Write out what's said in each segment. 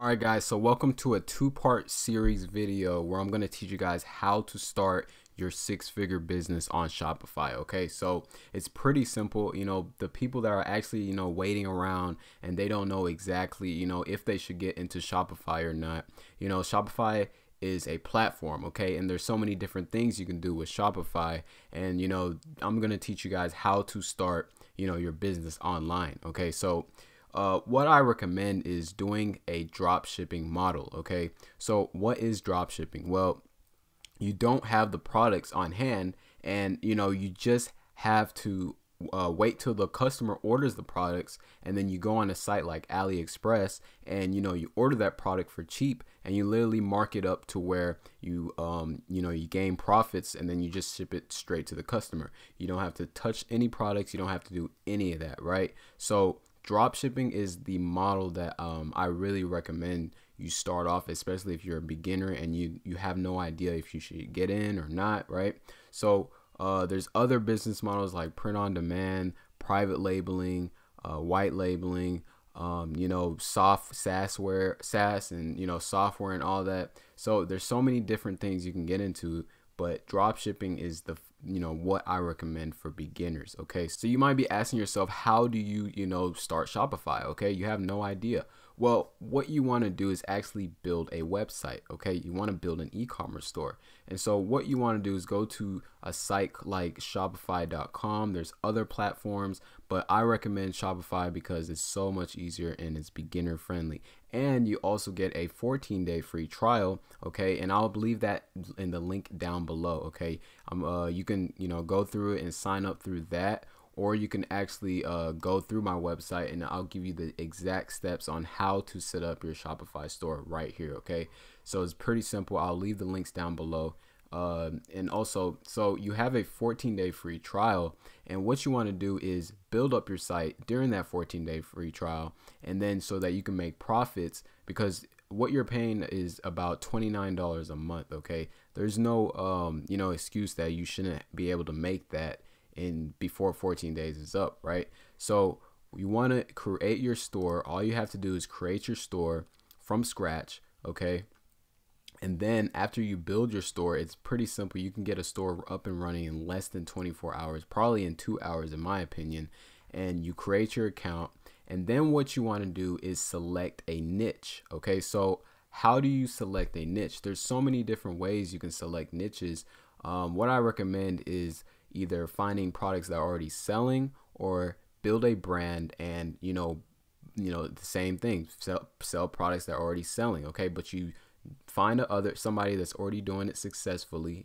Alright guys, so welcome to a two-part series video where I'm going to teach you guys how to start your six-figure business on Shopify. Okay, so it's pretty simple. The people that are actually waiting around and they don't know exactly if they should get into Shopify or not. Shopify is a platform, okay, and there's so many different things you can do with Shopify, and I'm going to teach you guys how to start your business online. Okay, so what I recommend is doing a drop shipping model. Okay, so what is drop shipping? Well, you don't have the products on hand, and you just have to wait till the customer orders the products, and then you go on a site like AliExpress, and you order that product for cheap, and you literally mark it up to where you you gain profits, and then you just ship it straight to the customer. You don't have to touch any products, you don't have to do any of that, right? So drop shipping is the model that I really recommend you start off, especially if you're a beginner and you have no idea if you should get in or not, right? So there's other business models like print on demand, private labeling, white labeling, soft SaaS and software and all that. So there's so many different things you can get into, but drop shipping is the what I recommend for beginners. Okay, so you might be asking yourself, how do you start Shopify? Okay, you have no idea. Well, what you want to do is actually build a website. Okay, you want to build an e-commerce store, and so what you want to do is go to a site like Shopify.com. There's other platforms, but I recommend Shopify because it's so much easier and it's beginner friendly, and you also get a 14-day free trial. Okay, and I'll leave that in the link down below. Okay, you can go through it and sign up through that, or you can actually go through my website and I'll give you the exact steps on how to set up your Shopify store right here. Okay, so it's pretty simple. I'll leave the links down below. And also, so you have a 14-day free trial, and what you want to do is build up your site during that 14-day free trial, and then so that you can make profits, because what you're paying is about $29 a month. Okay, there's no excuse that you shouldn't be able to make that in before 14 days is up, right? So you want to create your store. All you have to do is create your store from scratch. Okay, and then after you build your store, it's pretty simple. You can get a store up and running in less than 24 hours, probably in 2 hours in my opinion. And you create your account, and then what you want to do is select a niche. Okay, so how do you select a niche? There's so many different ways you can select niches. What I recommend is either finding products that are already selling, or build a brand and the same thing, sell products that are already selling. Okay, but you find somebody that's already doing it successfully,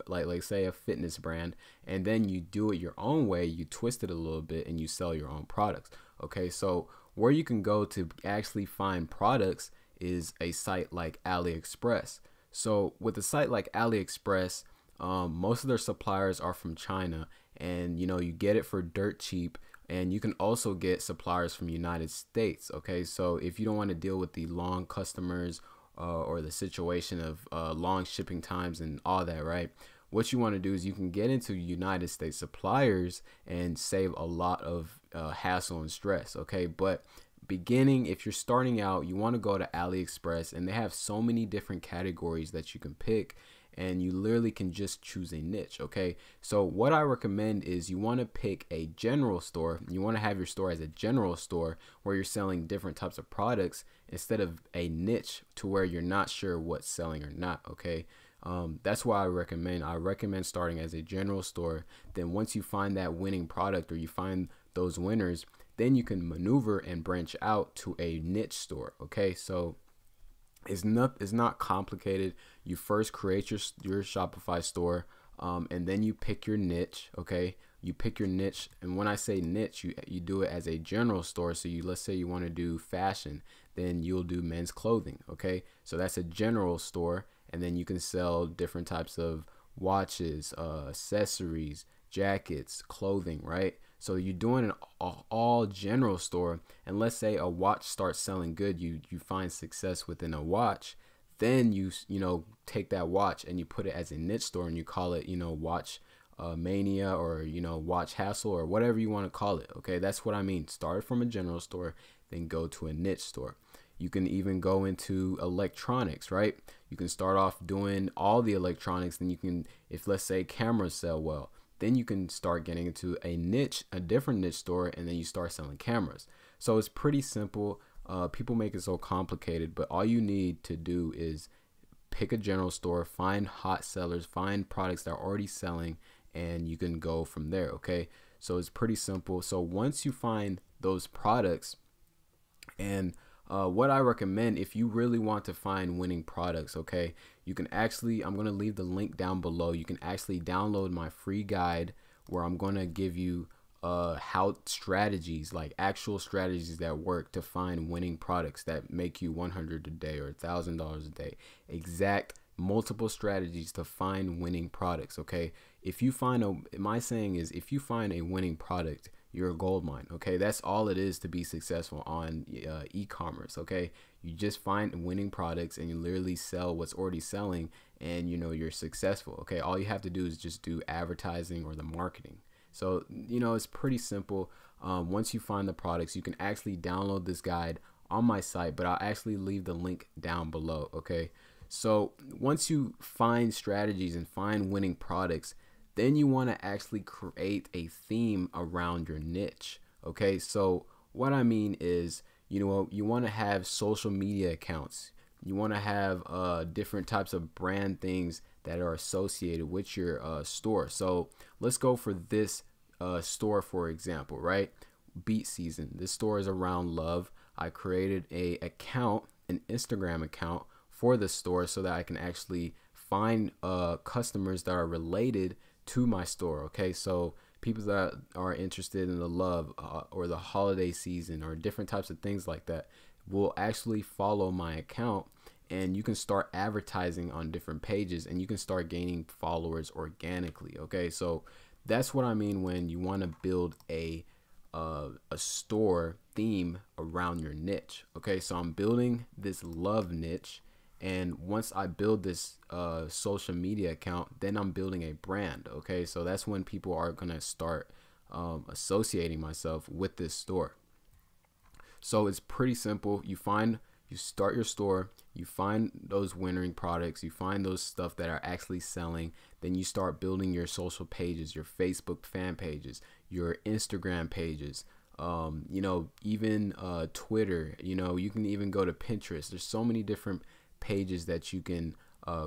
like say a fitness brand, and then you do it your own way. You twist it a little bit and you sell your own products. Okay, so where you can go to actually find products is a site like AliExpress. So with a site like AliExpress, most of their suppliers are from China, and you get it for dirt cheap. And you can also get suppliers from United States. Okay, so if you don't want to deal with the long customers or the situation of long shipping times and all that, right? What you want to do is you can get into United States suppliers and save a lot of hassle and stress. Okay, but beginning, if you're starting out, you want to go to AliExpress, and they have so many different categories that you can pick, and you literally can just choose a niche. Okay, so what I recommend is you want to pick a general store. You want to have your store as a general store where you're selling different types of products, instead of a niche to where you're not sure what's selling or not. Okay, that's why I recommend starting as a general store. Then once you find that winning product, or you find those winners, then you can maneuver and branch out to a niche store. Okay, so it's not complicated. You first create your Shopify store, and then you pick your niche. Okay, you pick your niche, and when I say niche, you do it as a general store. So let's say you want to do fashion, then you'll do men's clothing. Okay, so that's a general store, and then you can sell different types of watches, accessories, jackets, clothing, right? So you're doing an all general store, and let's say a watch starts selling good, you find success within a watch, then you take that watch and you put it as a niche store, and you call it watch mania, or watch hassle, or whatever you want to call it. Okay, that's what I mean. Start from a general store, then go to a niche store. You can even go into electronics, right? You can start off doing all the electronics. Then you can, if let's say cameras sell well, then you can start getting into a niche, a different niche store, and then you start selling cameras. So it's pretty simple. People make it so complicated, but all you need to do is pick a general store, find hot sellers, find products that are already selling, and you can go from there. Okay, so it's pretty simple. So once you find those products, and what I recommend, if you really want to find winning products, okay, you can actually, I'm going to leave the link down below. You can actually download my free guide where I'm going to give you how strategies, like actual strategies that work to find winning products that make you $100 a day or $1,000 a day. Exact multiple strategies to find winning products. Okay, if you find my saying is, if you find a winning product, you're a gold mine. Okay, that's all it is to be successful on e-commerce. Okay, you just find winning products and you literally sell what's already selling, and you know you're successful. Okay, all you have to do is just do advertising or the marketing. So you know it's pretty simple. Once you find the products, you can actually download this guide on my site, but I'll actually leave the link down below. Okay, so once you find strategies and find winning products, then you want to actually create a theme around your niche. Okay, so what I mean is, you know, you want to have social media accounts. You want to have different types of brand things that are associated with your store. So let's go for this store, for example, right? Beat season. This store is around love. I created an Instagram account for the store so that I can actually find customers that are related to my store. Okay, so people that are interested in the love or the holiday season or different types of things like that will actually follow my account, and you can start advertising on different pages and you can start gaining followers organically. Okay, so that's what I mean when you want to build a store theme around your niche. Okay, so I'm building this love niche, and once I build this social media account, then I'm building a brand. Okay, so that's when people are gonna start associating myself with this store. So it's pretty simple. You start your store, you find those winning products, you find those stuff that are actually selling, then you start building your social pages, your Facebook fan pages, your Instagram pages, you know, even Twitter. You know, you can even go to Pinterest. There's so many different pages that you can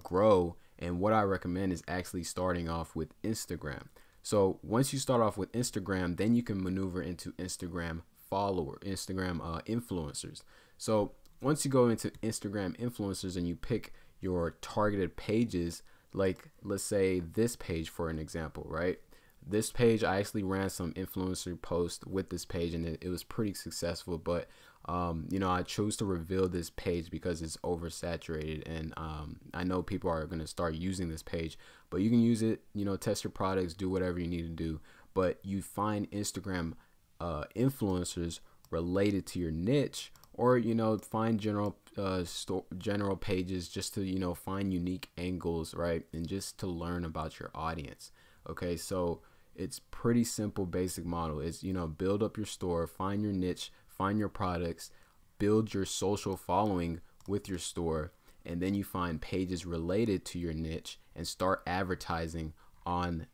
grow, and what I recommend is actually starting off with Instagram. So once you start off with Instagram, then you can maneuver into Instagram influencers. So once you go into Instagram influencers and you pick your targeted pages, like let's say this page for an example, right? This page, I actually ran some influencer posts with this page, and it was pretty successful, but you know, I chose to reveal this page because it's oversaturated, and I know people are going to start using this page, but you can use it, you know, test your products, do whatever you need to do, but you find Instagram influencers related to your niche, or you know, find general pages just to, you know, find unique angles, right, and just to learn about your audience. Okay, so it's pretty simple, basic model. It's, you know, build up your store, find your niche, find your products, build your social following with your store, and then you find pages related to your niche and start advertising on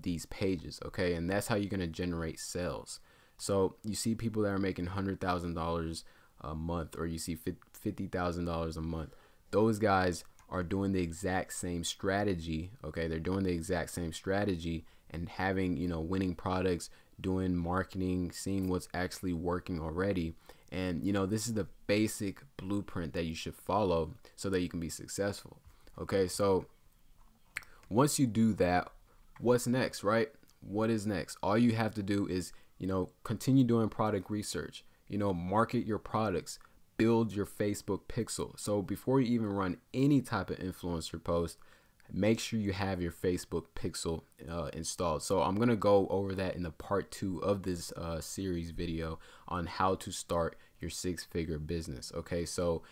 these pages. Okay, and that's how you're going to generate sales. So you see people that are making $100,000 a month, or you see $50,000 a month. Those guys are doing the exact same strategy. Okay, they're doing the exact same strategy and having, you know, winning products, doing marketing, seeing what's actually working already. And you know, this is the basic blueprint that you should follow so that you can be successful. Okay, so once you do that, what's next, right? What is next? All you have to do is, you know, continue doing product research, you know, market your products, build your Facebook pixel. So before you even run any type of influencer post, make sure you have your Facebook pixel installed. So I'm gonna go over that in the part 2 of this series video on how to start your 6-figure business. Okay, so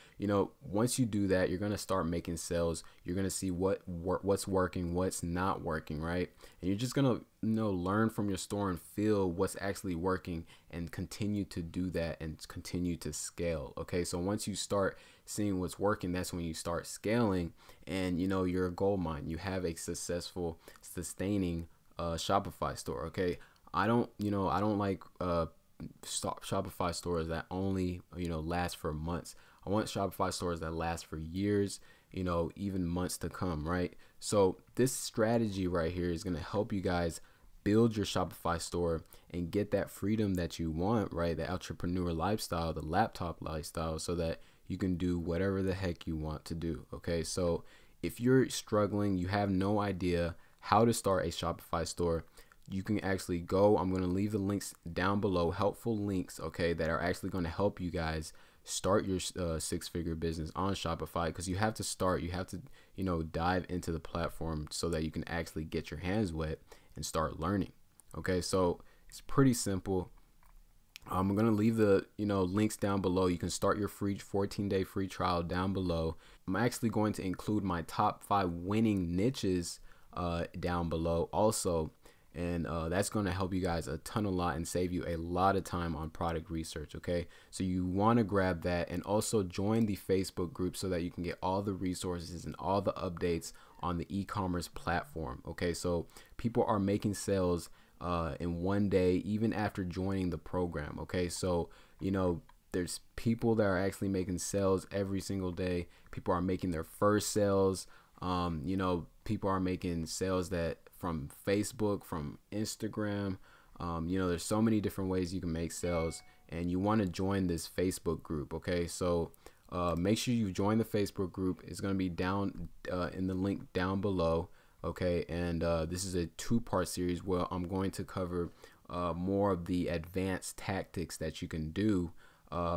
once you do that, you're gonna start making sales. You're gonna see what's working, what's not working, right? And you're just gonna learn from your store and feel what's actually working and continue to do that and continue to scale. Okay, so once you start seeing what's working, that's when you start scaling, and you're a gold mine. You have a successful, sustaining Shopify store. Okay, I don't like Shopify stores that only last for months. I want Shopify stores that last for years, even months to come, right? So this strategy right here is going to help you guys build your Shopify store and get that freedom that you want, right? The entrepreneur lifestyle, the laptop lifestyle, so that you can do whatever the heck you want to do. Okay, so if you're struggling, you have no idea how to start a Shopify store, you can actually go, I'm going to leave the links down below, helpful links, okay, that are actually going to help you guys start your 6-figure business on Shopify, because you have to start, you have to, dive into the platform so that you can actually get your hands wet and start learning. Okay, so it's pretty simple. I'm going to leave the, links down below. You can start your free 14-day free trial down below. I'm actually going to include my top 5 winning niches down below also. And that's going to help you guys a lot and save you a lot of time on product research. Okay, so you want to grab that and also join the Facebook group so that you can get all the resources and all the updates on the e-commerce platform. Okay, so people are making sales in one day, even after joining the program. Okay, so there's people that are actually making sales every single day. People are making their first sales. People are making sales that from Facebook, from Instagram. There's so many different ways you can make sales, and you want to join this Facebook group. Okay, so make sure you join the Facebook group. It's going to be down in the link down below. Okay, and this is a 2-part series where I'm going to cover more of the advanced tactics that you can do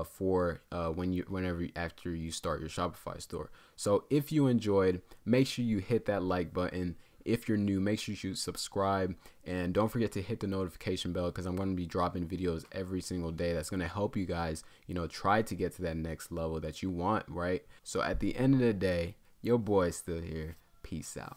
for after you start your Shopify store. So if you enjoyed, make sure you hit that like button. If you're new, make sure you subscribe, and don't forget to hit the notification bell, because I'm going to be dropping videos every single day that's going to help you guys try to get to that next level that you want, right? So at the end of the day, your boy's still here. Peace out.